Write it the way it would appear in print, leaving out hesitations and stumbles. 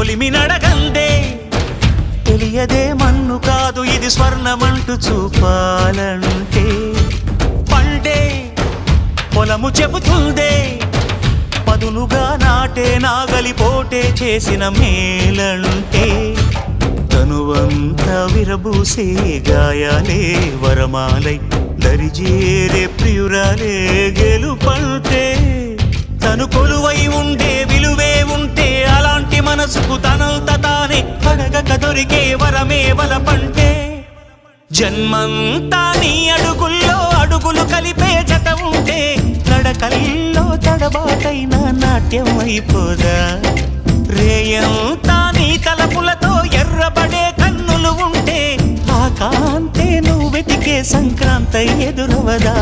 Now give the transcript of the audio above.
కొలిమి నడగందే తెలియదే మన్ను కాదు ఇది స్వర్ణమంటూ చూపాలంటే పండే పొలము చెబుతుందే పదునుగా నాటే నాగలిపోటే చేసిన మేలంటే తనువంతా విరబూసే గాయాలే వరమాలై దరిజేరే ప్రియురాలే గెలుపంటే తను కొలువై ఉండే విలువే ఉంటే అలాంటి మనసుకు తనంత తానే అడగక దొరికే వరమే వలపంటే జన్మంతా నీ అడుగుల్లో అడుగులు కలిపే జత ఉంటే నడకల్లో తడబాటైన నాట్యం అయిపోదా రేయంతా నీ తలపులతో ఎర్రబడే కన్నులు ఉంటే ఆ కాంతే నువ్వు వెతికే సంక్రాంతి ఎదురవదా